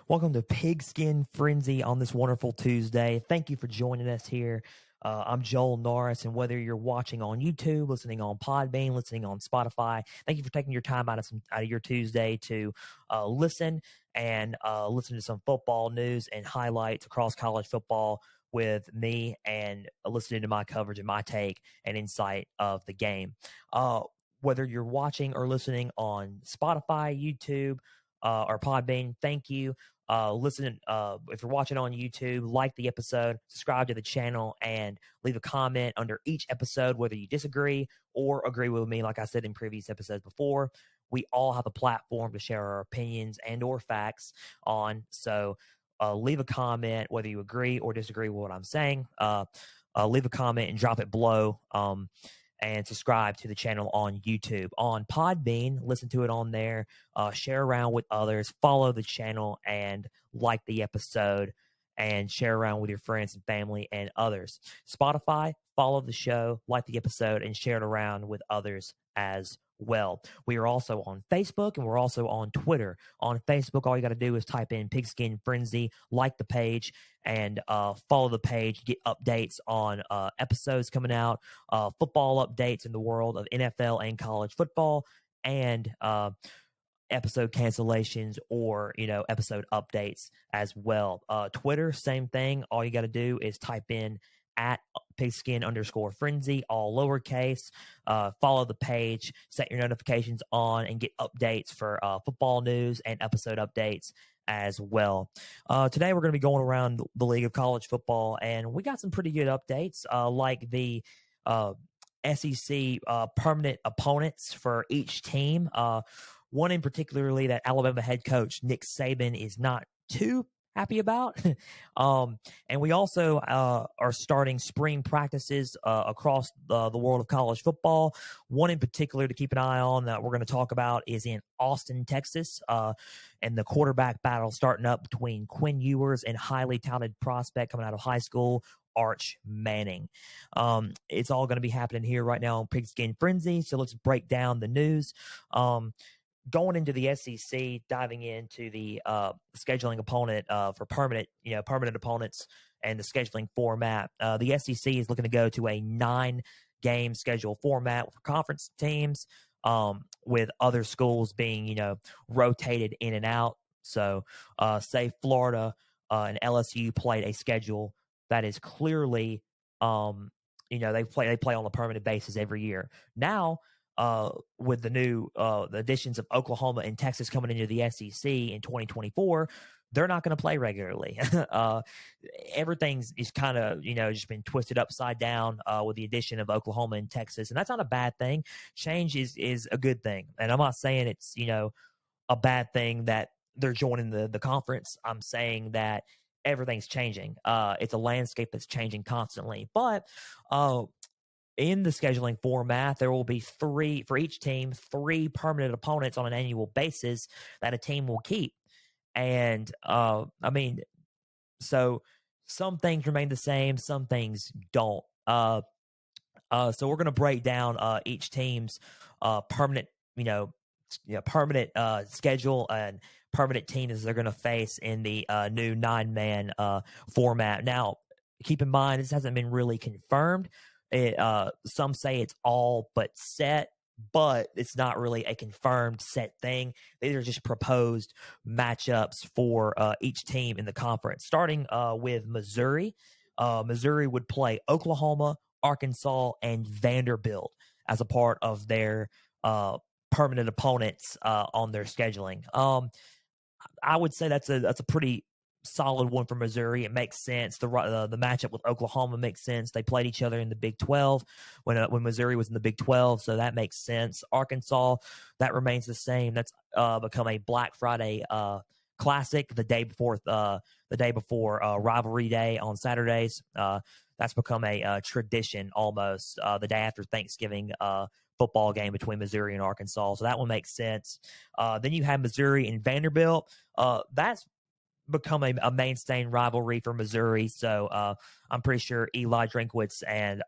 Welcome to Pigskin Frenzy on this wonderful Tuesday. Thank you for joining us here. I'm Joel Norris, and whether you're watching on YouTube, listening on Podbean, listening on Spotify, thank you for taking your time out of your Tuesday to listen to some football news and highlights across college football with me and listening to my coverage and my take and insight of the game. Whether you're watching or listening on Spotify, YouTube, or Podbean, thank you. Listen, if you're watching on YouTube, like the episode, subscribe to the channel, and leave a comment under each episode, whether you disagree or agree with me. Like I said in previous episodes before, we all have a platform to share our opinions and or facts on. So leave a comment, whether you agree or disagree with what I'm saying. Leave a comment and drop it below. And subscribe to the channel on YouTube. On Podbean, listen to it on there, share around with others, follow the channel, and like the episode, and share around with your friends and family and others. Spotify, follow the show, like the episode, and share it around with others as well. We are also on Facebook and we're also on Twitter. On Facebook, all you got to do is type in Pigskin Frenzy, like the page, and follow the page. Get updates on episodes coming out, football updates in the world of NFL and college football, and episode cancellations or episode updates as well. Twitter, same thing. All you got to do is type in at pigskin_frenzy, all lowercase. Follow the page, set your notifications on, and get updates for football news and episode updates as well. Today we're going to be going around the league of college football, and we got some pretty good updates, like the SEC permanent opponents for each team. One in particularly that Alabama head coach Nick Saban is not too happy about. And we also are starting spring practices across the world of college football. One in particular to keep an eye on that we're going to talk about is in Austin, Texas, and the quarterback battle starting up between Quinn Ewers and highly talented prospect coming out of high school, Arch Manning. It's all going to be happening here right now on Pigskin Frenzy. So let's break down the news. Going into the SEC, diving into the scheduling opponent for permanent opponents and the scheduling format. The SEC is looking to go to a 9-game schedule format for conference teams, with other schools being rotated in and out. So, say Florida and LSU played a schedule that is clearly, they play on a permanent basis every year. Now, with the new the additions of Oklahoma and Texas coming into the SEC in 2024, they're not going to play regularly. Everything's is kind of just been twisted upside down with the addition of Oklahoma and Texas, and that's not a bad thing. Change is a good thing, and I'm not saying it's a bad thing that they're joining the conference. I'm saying that everything's changing. It's a landscape that's changing constantly, but in the scheduling format, there will be three permanent opponents on an annual basis that a team will keep. And so some things remain the same, some things don't. So we're going to break down each team's permanent, permanent schedule and permanent teams they're going to face in the new 9-man format. Now, keep in mind, this hasn't been really confirmed. Some say it's all but set, but it's not really a confirmed set thing. These are just proposed matchups for each team in the conference. Starting with Missouri. Missouri would play Oklahoma, Arkansas, and Vanderbilt as a part of their permanent opponents on their scheduling. I would say that's a pretty solid one for Missouri. It makes sense. The matchup with Oklahoma makes sense. They played each other in the Big 12 when Missouri was in the Big 12, so that makes sense. Arkansas, that remains the same. That's become a Black Friday classic the day before rivalry day on Saturdays. That's become a tradition almost, the day after Thanksgiving football game between Missouri and Arkansas. So that one makes sense. Then you have Missouri and Vanderbilt. That's become a mainstay rivalry for Missouri. So I'm pretty sure Eli Drinkwitz and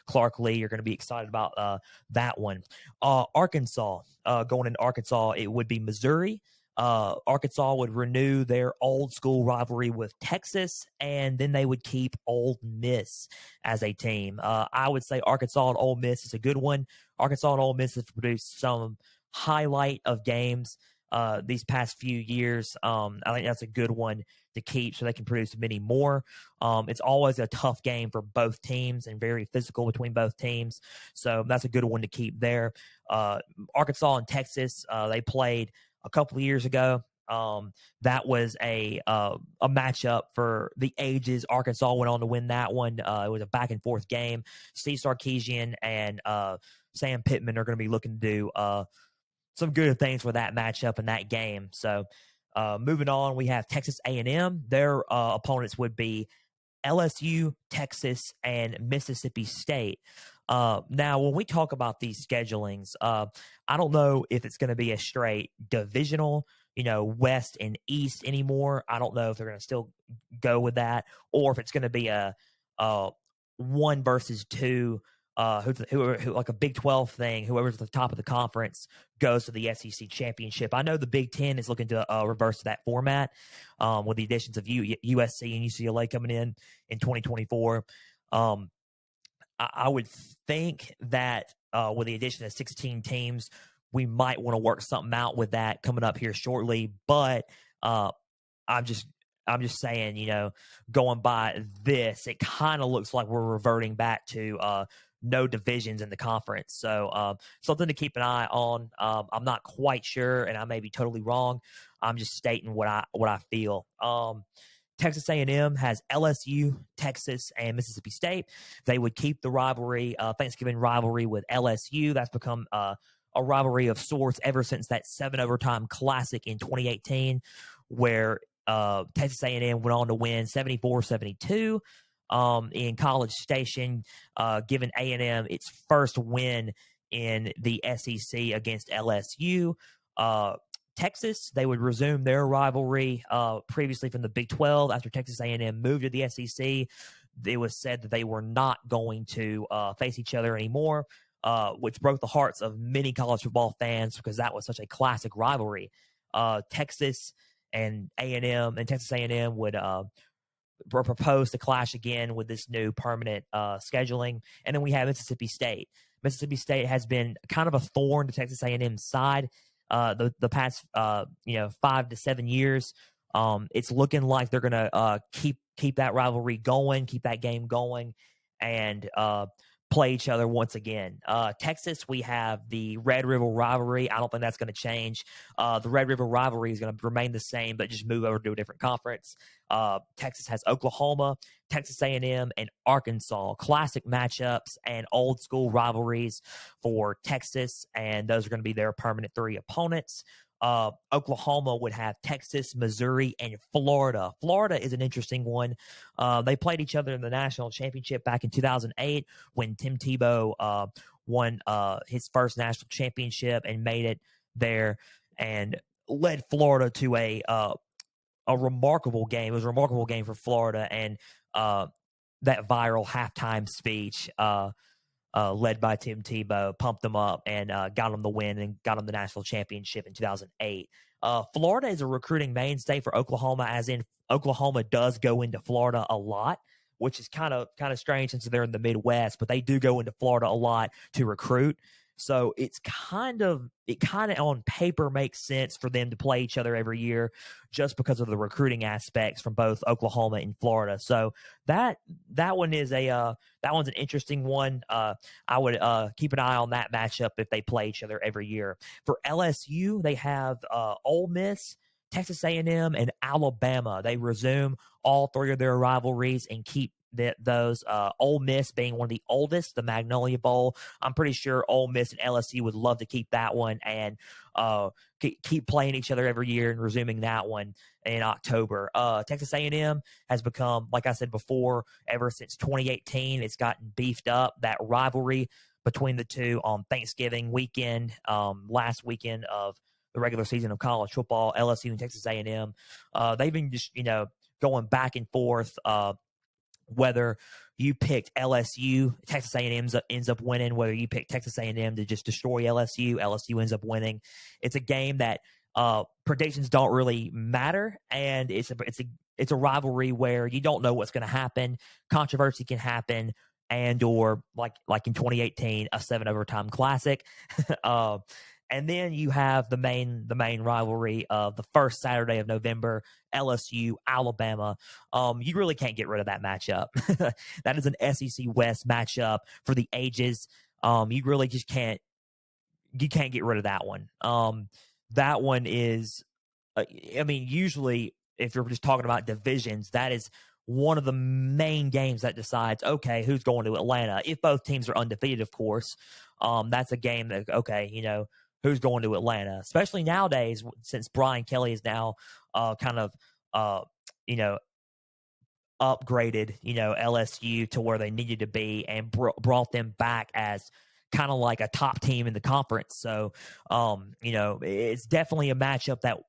Clark Lee are going to be excited about that one. Arkansas, going into Arkansas, it would be Missouri, Arkansas would renew their old school rivalry with Texas, and then they would keep Ole Miss as a team. I would say Arkansas and Ole Miss is a good one. Arkansas and Ole Miss have produced some highlight of games these past few years. I think that's a good one to keep so they can produce many more. It's always a tough game for both teams and very physical between both teams. So that's a good one to keep there. Arkansas and Texas, they played a couple of years ago. That was a matchup for the ages. Arkansas went on to win that one. It was a back and forth game. Steve Sarkisian and Sam Pittman are going to be looking to do some good things for that matchup in that game. So moving on, we have Texas A&M. Their opponents would be LSU, Texas, and Mississippi State. Now, when we talk about these schedulings, I don't know if it's going to be a straight divisional, West and East anymore. I don't know if they're going to still go with that, or if it's going to be a 1 versus 2, who like a Big 12 thing. Whoever's at the top of the conference goes to the SEC championship. I know the Big 10 is looking to reverse that format with the additions of USC and UCLA coming in 2024. I would think that with the addition of 16 teams, we might want to work something out with that coming up here shortly. But I'm just saying, going by this, it kind of looks like we're reverting back to no divisions in the conference. So something to keep an eye on. I'm not quite sure, and I may be totally wrong. I'm just stating what I feel. Texas A&M has LSU, Texas, and Mississippi State. They would keep the rivalry, Thanksgiving rivalry with LSU. That's become a rivalry of sorts ever since that 7 overtime classic in 2018, where Texas A&M went on to win 74-72 in College Station, giving A&M its first win in the SEC against LSU. Texas, they would resume their rivalry previously from the Big 12 after Texas A&M moved to the SEC. It was said that they were not going to face each other anymore, which broke the hearts of many college football fans because that was such a classic rivalry. Texas and A&M and Texas A&M would propose to clash again with this new permanent scheduling. And then we have Mississippi State. Mississippi State has been kind of a thorn to Texas A&M's side the past 5 to 7 years. It's looking like they're going to keep that rivalry going, keep that game going, and play each other once again. Texas, we have the Red River rivalry. I don't think that's going to change. The Red River rivalry is going to remain the same, but just move over to a different conference. Texas has Oklahoma, Texas A&M, and Arkansas. Classic matchups and old school rivalries for Texas, and those are going to be their permanent 3 opponents. Oklahoma would have Texas, Missouri, and Florida. Florida is an interesting one. They played each other in the national championship back in 2008 when Tim Tebow won his first national championship and made it there and led Florida to a remarkable game. It was a remarkable game for Florida, and that viral halftime speech led by Tim Tebow, pumped them up and got them the win and got them the national championship in 2008. Florida is a recruiting mainstay for Oklahoma, as in Oklahoma does go into Florida a lot, which is kind of strange since they're in the Midwest, but they do go into Florida a lot to recruit. So it kind of on paper makes sense for them to play each other every year just because of the recruiting aspects from both Oklahoma and Florida. So that one is that one's an interesting one. I would keep an eye on that matchup if they play each other every year. For LSU, they have Ole Miss, Texas A&M, and Alabama. They resume all 3 of their rivalries and keep those. Ole Miss being one of the oldest, the Magnolia Bowl. I'm pretty sure Ole Miss and LSU would love to keep that one and keep playing each other every year and resuming that one in October. Texas A&M has become, like I said before, ever since 2018, it's gotten beefed up. That rivalry between the two on Thanksgiving weekend, last weekend of the regular season of college football, LSU and Texas A&M, they've been just going back and forth. Whether you picked LSU, Texas A&M ends up winning. Whether you pick Texas A&M to just destroy LSU, LSU ends up winning. It's a game that predictions don't really matter, and it's a rivalry where you don't know what's going to happen. Controversy can happen, and or like in 2018, a 7 overtime classic. uh, and then you have the main rivalry of the first Saturday of November, LSU Alabama. You really can't get rid of that matchup. That is an SEC West matchup for the ages. You really just can't get rid of that one. That one is, I mean, usually if you're just talking about divisions, that is one of the main games that decides, okay, who's going to Atlanta. If both teams are undefeated, of course, that's a game that, okay, who's going to Atlanta, especially nowadays since Brian Kelly is now kind of, you know, upgraded, LSU to where they needed to be and brought them back as kind of like a top team in the conference. So, it's definitely a matchup that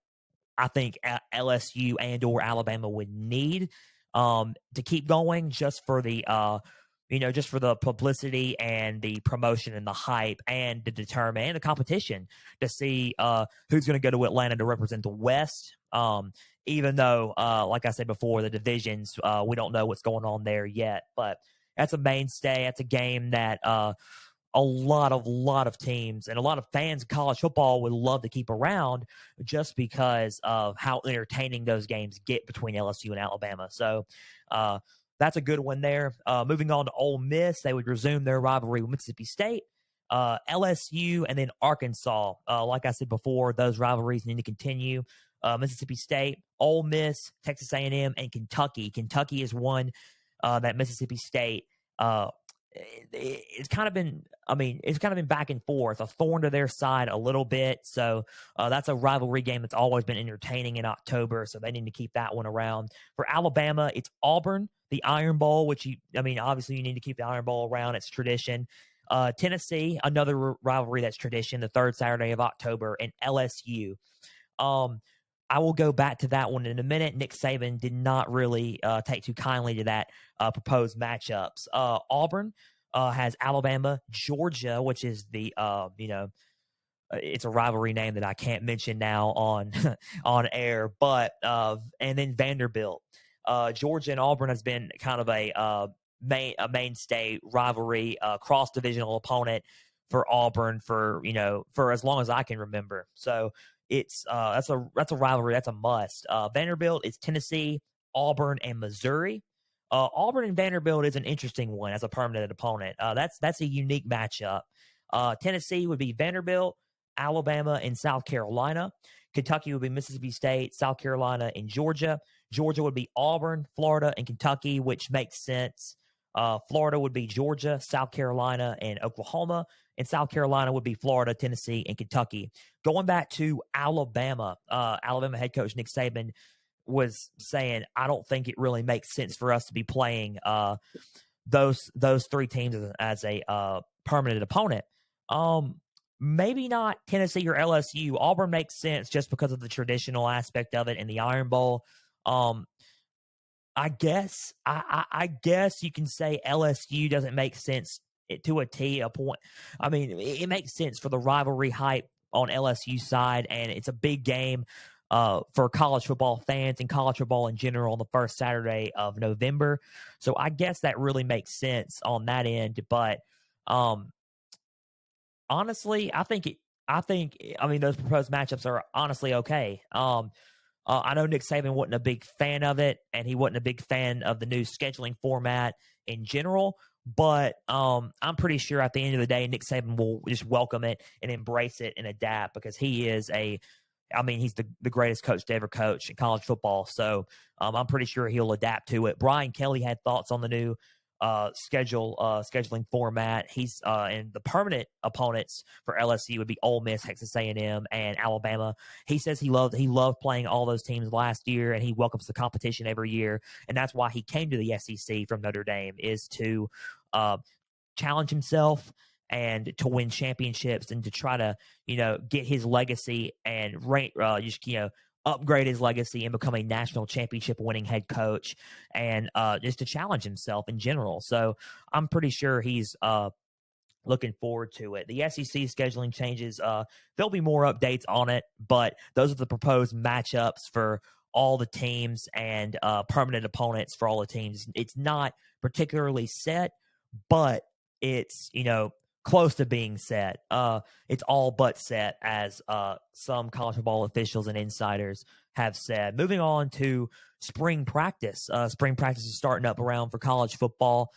I think LSU and or Alabama would need to keep going, just for the just for the publicity and the promotion and the hype, and to determine, and the competition to see who's going to go to Atlanta to represent the West. Even though, like I said before, the divisions, we don't know what's going on there yet, but that's a mainstay. That's a game that a lot of teams and a lot of fans of college football would love to keep around, just because of how entertaining those games get between LSU and Alabama. So that's a good one there. Moving on to Ole Miss, they would resume their rivalry with Mississippi State, LSU, and then Arkansas. Like I said before, those rivalries need to continue. Mississippi State, Ole Miss, Texas A&M, and Kentucky. Kentucky is one that Mississippi State. It's kind of been back and forth, a thorn to their side a little bit. So that's a rivalry game that's always been entertaining in October. So they need to keep that one around. For Alabama, it's Auburn, the Iron Bowl, which obviously you need to keep the Iron Bowl around. It's tradition. Tennessee, another rivalry that's tradition, the third Saturday of October, and LSU. I will go back to that one in a minute. Nick Saban did not really take too kindly to that proposed matchups. Auburn has Alabama, Georgia, which is the it's a rivalry name that I can't mention now on on air, but and then Vanderbilt. Georgia and Auburn has been kind of a mainstay rivalry, cross divisional opponent for Auburn for as long as I can remember. So it's that's a rivalry, that's a must. Vanderbilt is Tennessee, Auburn, and Missouri. Auburn and Vanderbilt is an interesting one as a permanent opponent. That's a unique matchup. Tennessee would be Vanderbilt, Alabama, and South Carolina. Kentucky would be Mississippi State, South Carolina, and Georgia. Georgia would be Auburn, Florida, and Kentucky, which makes sense. Florida would be Georgia, South Carolina, and Oklahoma. And South Carolina would be Florida, Tennessee, and Kentucky. Going back to Alabama, Alabama head coach Nick Saban was saying, I don't think it really makes sense for us to be playing those three teams as a permanent opponent. Maybe not Tennessee or LSU. Auburn makes sense just because of the traditional aspect of it and the Iron Bowl. I guess you can say LSU doesn't make sense to a T, a point. I mean, it makes sense for the rivalry hype on LSU side, and it's a big game for college football fans and college football in general on the first Saturday of November. So I guess that really makes sense on that end. But honestly, I think those proposed matchups are honestly okay. I know Nick Saban wasn't a big fan of it, and he wasn't a big fan of the new scheduling format in general. But I'm pretty sure at the end of the day, Nick Saban will just welcome it and embrace it and adapt, because he is he's the greatest coach to ever coach in college football. So I'm pretty sure he'll adapt to it. Brian Kelly had thoughts on the new scheduling format. He's and the permanent opponents for LSU would be Ole Miss, Texas A&M, and Alabama. He says he loved playing all those teams last year, and he welcomes the competition every year, and that's why he came to the SEC from Notre Dame, is to challenge himself and to win championships and to try to get his legacy and upgrade his legacy and become a national championship winning head coach, and just to challenge himself in general. So I'm pretty sure he's looking forward to it. The SEC scheduling changes. There'll be more updates on it, but those are the proposed matchups for all the teams and permanent opponents for all the teams. It's not particularly set, but it's close to being set. It's all but set, as some college football officials and insiders have said. Moving on to spring practice. Spring practice is starting up around for college football.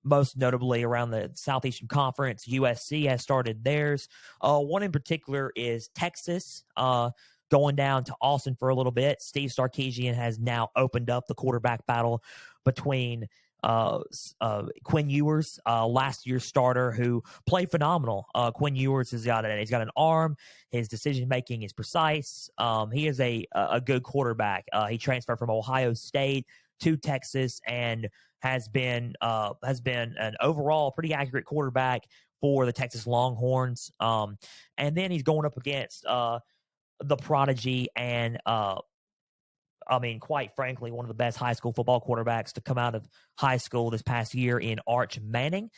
Most notably around the Southeastern Conference. USC has started theirs. One in particular is Texas, going down to Austin for a little bit. Steve Sarkisian has now opened up the quarterback battle between Quinn Ewers, last year's starter, who played phenomenal. Quinn Ewers he's got an arm. His decision making is precise. He is a good quarterback. He transferred from Ohio State to Texas and has been an overall pretty accurate quarterback for the Texas Longhorns. And then he's going up against the prodigy and quite frankly, one of the best high school football quarterbacks to come out of high school this past year in Arch Manning.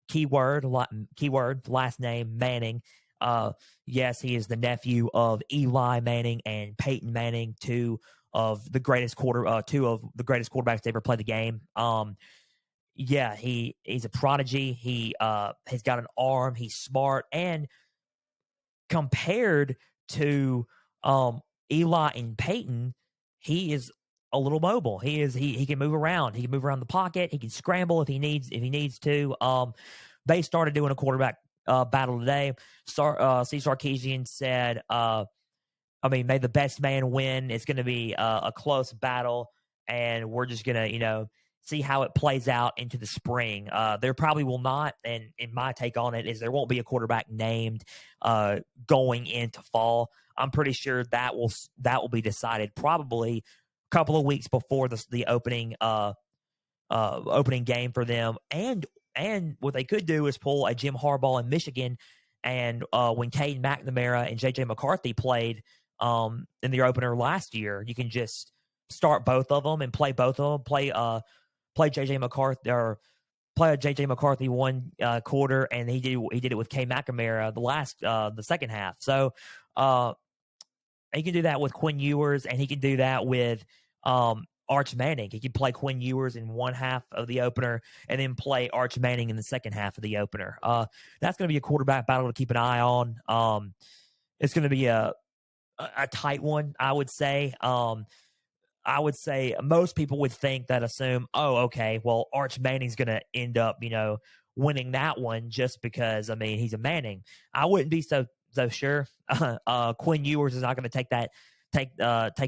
Keyword, last name Manning. Yes, he is the nephew of Eli Manning and Peyton Manning, two of the greatest quarterbacks to ever play the game. He's a prodigy. He has got an arm. He's smart, and compared to Eli and Peyton, he is a little mobile. He can move around. He can move around the pocket. He can scramble if he needs to. They started doing a quarterback battle today. Steve Sarkisian said, may the best man win. It's going to be a close battle, and we're just going to, see how it plays out into the spring. There probably will not, and in my take on it is there won't be a quarterback named going into fall. I'm pretty sure that will be decided probably a couple of weeks before the opening opening game for them. And what they could do is pull a Jim Harbaugh in Michigan, and when Caden McNamara and J.J. McCarthy played in the opener last year, you can just start both of them and play both of them. Play J.J. McCarthy or play J.J. McCarthy one quarter, and he did it with K McNamara the second half. So he can do that with Quinn Ewers, and he can do that with Arch Manning. He can play Quinn Ewers in one half of the opener and then play Arch Manning in the second half of the opener. That's going to be a quarterback battle to keep an eye on. It's going to be a tight one, I would say. I would say most people would assume, oh, okay, well, Arch Manning's going to end up, winning that one just because, he's a Manning. I wouldn't be so sure. Quinn Ewers is not going to take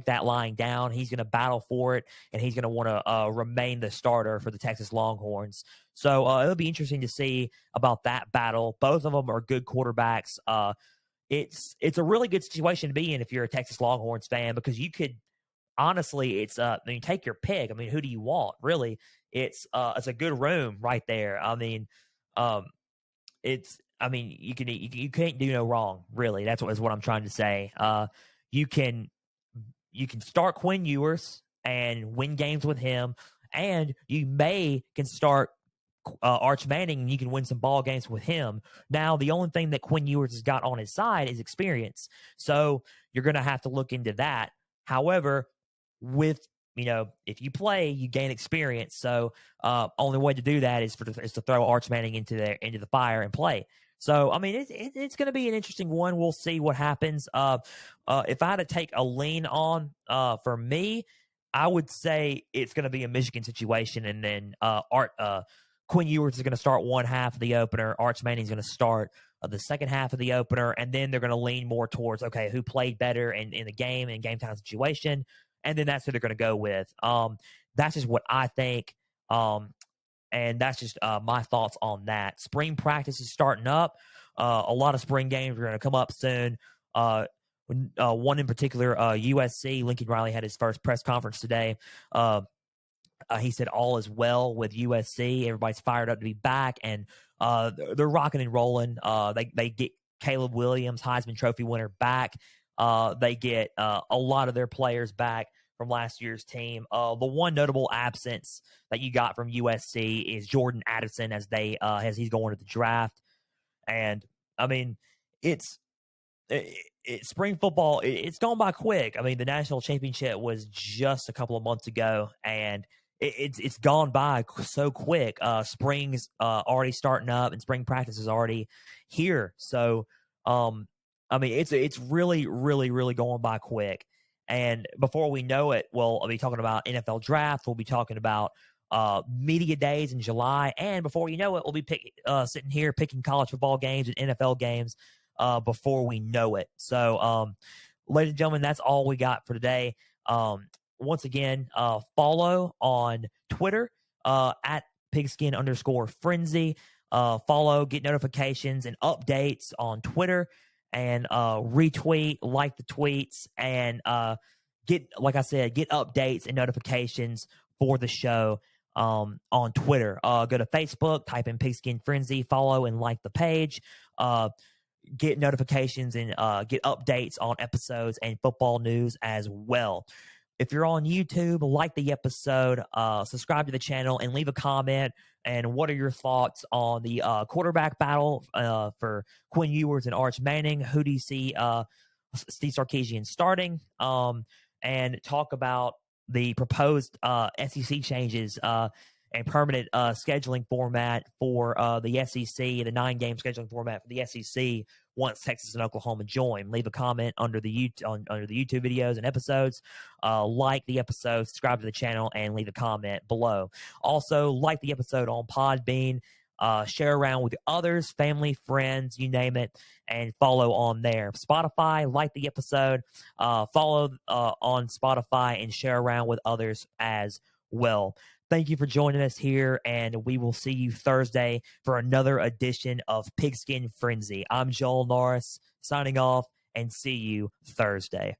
that line down. He's going to battle for it, and he's going to want to remain the starter for the Texas Longhorns. So it'll be interesting to see about that battle. Both of them are good quarterbacks. It's a really good situation to be in if you're a Texas Longhorns fan, because you could, honestly, it's take your pick. Who do you want? Really, it's a good room right there. You can't do no wrong. Really, that's what I'm trying to say. You can start Quinn Ewers and win games with him, and you can start Arch Manning, and you can win some ball games with him. Now, the only thing that Quinn Ewers has got on his side is experience, so you're going to have to look into that. However, if you play, you gain experience. So only way to do that is to throw Arch Manning into the fire and play. So it's going to be an interesting one. We'll see what happens. If I had to take a lean on for me, I would say it's going to be a Michigan situation, and then Quinn Ewers is going to start one half of the opener. Arch Manning is going to start the second half of the opener, and then they're going to lean more towards, okay, who played better in the game and game time situation. And then that's who they're going to go with. That's just what I think. And that's just my thoughts on that. Spring practice is starting up. A lot of spring games are going to come up soon. One in particular, USC. Lincoln Riley had his first press conference today. He said all is well with USC. Everybody's fired up to be back, and they're rocking and rolling. They get Caleb Williams, Heisman Trophy winner, back. They get a lot of their players back from last year's team. The one notable absence that you got from USC is Jordan Addison as he's going to the draft. And I mean, it's spring football. It's gone by quick. I mean, the national championship was just a couple of months ago, and it's gone by so quick. Spring's already starting up, and spring practice is already here. So, I mean, it's really, really, really going by quick. And before we know it, I'll be talking about NFL draft. We'll be talking about media days in July, and before you know it, we'll be sitting here picking college football games and NFL games before we know it. So, ladies and gentlemen, that's all we got for today. Once again, follow on Twitter at pigskin_frenzy. Follow, get notifications and updates on Twitter, and retweet, like the tweets, and like I said, get updates and notifications for the show on Twitter. Go to Facebook, type in Pigskin Frenzy, follow and like the page. Get notifications and get updates on episodes and football news as well. If you're on YouTube, like the episode, subscribe to the channel, and leave a comment. And what are your thoughts on the quarterback battle for Quinn Ewers and Arch Manning? Who do you see Steve Sarkisian starting? And talk about the proposed SEC changes and permanent scheduling format for the SEC, the 9-game scheduling format for the SEC once Texas and Oklahoma join. Leave a comment under the YouTube videos and episodes. Like the episode, subscribe to the channel, and leave a comment below. Also, like the episode on Podbean. Share around with others, family, friends, you name it, and follow on there. Spotify, like the episode, follow on Spotify, and share around with others as well. Thank you for joining us here, and we will see you Thursday for another edition of Pigskin Frenzy. I'm Joel Norris, signing off, and see you Thursday.